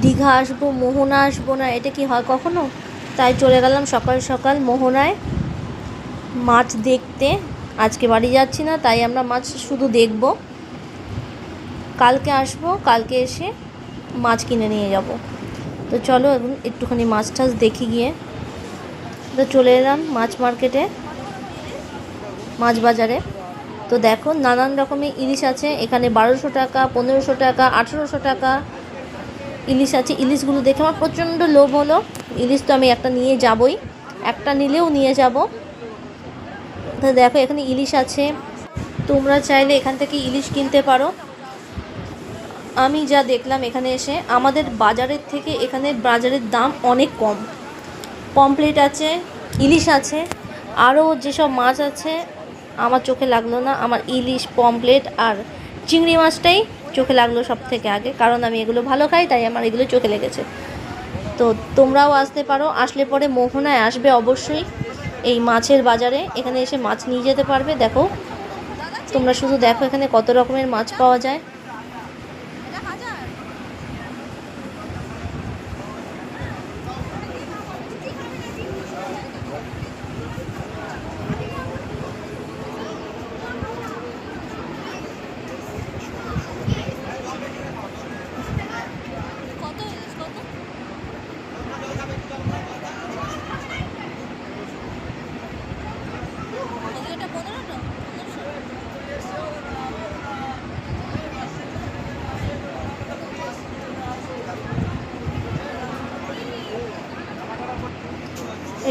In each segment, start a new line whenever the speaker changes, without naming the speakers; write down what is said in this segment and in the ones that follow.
দীঘা আসবো, মোহনা আসবো না, এটা কি হয় কখনো? তাই চলে গেলাম সকাল সকাল মোহনায় মাছ দেখতে। আজকে বাড়ি যাচ্ছি না, তাই আমরা মাছ শুধু দেখব। কালকে আসবো, কালকে এসে মাছ কিনে নিয়ে যাব। তো চলো এখন একটুখানি মাছ টাছ দেখি গিয়ে। তো চলে এলাম মাছ মার্কেটে, মাছ বাজারে। তো দেখো নানান রকমের ইলিশ আছে এখানে, 1200 টাকা, 1500 টাকা, 1800 টাকা ইলিশ আছে। ইলিশগুলো দেখে আমার প্রচণ্ড লোভ হলো। ইলিশ তো আমি একটা নিয়ে যাবই, একটা নিলেও নিয়ে যাব। তো দেখো এখানে ইলিশ আছে, তোমরা চাইলে এখান থেকে ইলিশ কিনতে পারো। আমি যা দেখলাম এখানে এসে, আমাদের বাজারের থেকে এখানে বাজারের দাম অনেক কম। পমফ্রেট আছে, ইলিশ আছে, আরও যেসব মাছ আছে আমার চোখে লাগলো না। আমার ইলিশ, পমফ্রেট আর চিংড়ি মাছটাই চোখে লাগলো সব থেকে আগে, কারণ আমি এগুলো ভালো খাই, তাই আমার এগুলো চোখে লেগেছে। তো তোমরাও আসতে পারো, আসলে পরে মোহনায় আসবে অবশ্যই, এই মাছের বাজারে এখানে এসে মাছ নিয়ে যেতে পারবে। দেখো তোমরা শুধু দেখো এখানে কত রকমের মাছ পাওয়া যায়।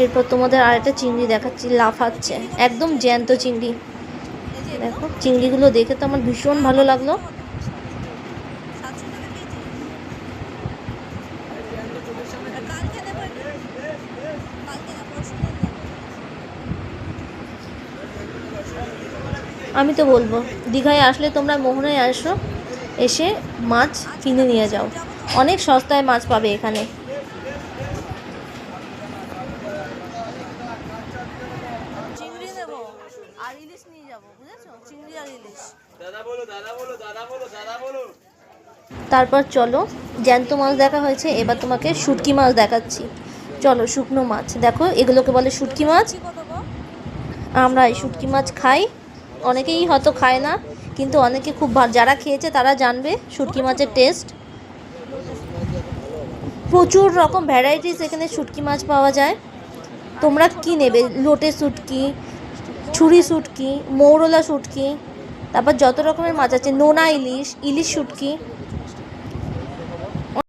এরপর তোমাদের আরেকটা চিংড়ি দেখাচ্ছি, লাফাচ্ছে, একদম জ্যান্ত চিংড়ি। দেখো চিংড়িগুলো দেখে তো আমার ভীষণ ভালো লাগলো। আমি তো বলবো দীঘায় আসলে তোমরা মোহনায় আসো, এসে মাছ কিনে নিয়ে যাও, অনেক সস্তায় মাছ পাবে এখানে। চিংড়ি নেব আর ইলিশ নিয়ে যাবো, বুঝেছো? চিংড়ি আর ইলিশ। তারপর চলো, জ্যান্ত মাছ দেখা হয়েছে, এবার তোমাকে শুটকি মাছ দেখাচ্ছি। চলো, শুকনো মাছ দেখো, এগুলোকে বলে শুটকি মাছ। আমরা এই শুটকি মাছ খাই, অনেকেই হয়তো খায় না, কিন্তু অনেকে খুব যারা খেয়েছে তারা জানবে শুটকি মাছের টেস্ট। প্রচুর রকম ভ্যারাইটিস এখানে শুটকি মাছ পাওয়া যায়। তোমরা কি নেবে? লোটে শুটকি, ছুরি শুটকি, মৌরলা শুটকি, তারপর যত রকমের মাছ আছে, নোনা ইলিশ, ইলিশ শুটকি,